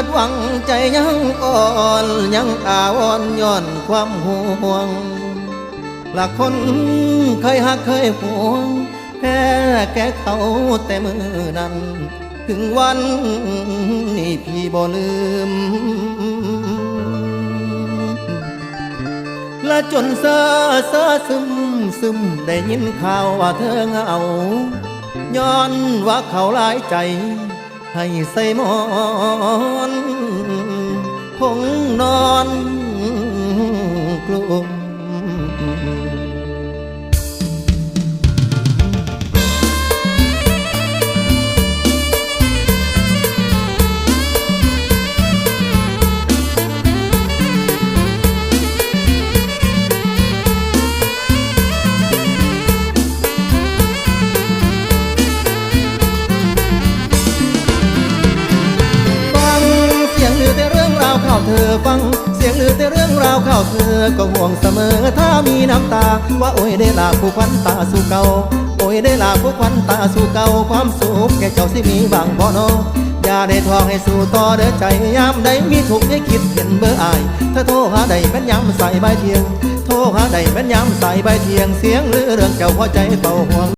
ดหวังใจยังอ่อนยังอาวรณ์ย้อนความห่วงหลักคนเคยหักเคยหวงแพ้แก่เขาแต่มือนั้นถึงวันนี้พี่บ่ลืมและจนเซ่อซึมได้ยินข่าวว่าเธอเหงาย้อนว่าเขาหลายใจให้ใส่หมอนคงนอนกลุ้มข่าวเธอฟังเสียงลือแต่เรื่องราวข่าวเธอก็ห่วงเสมอถ้ามีน้ำตาว่าโอ้ยได้ลาผู้ควันตาสู่เก่าโอ้ยได้ลาผู้ควันตาสู่เก่าความสุขแก่เจ้าสิมีบางบ่นออย่าได้ทองให้สู่ต่อเด้อใจยามใดมีทุกข์ให้คิดเห็นเบอร์อายเธอโทรหาใดแม่นยามใส่ใบเทียงโทรหาใดแม่นยามใส่ใบเทียงเสียงลือเรื่องเจ้าหัวใจเฝ้าห่วง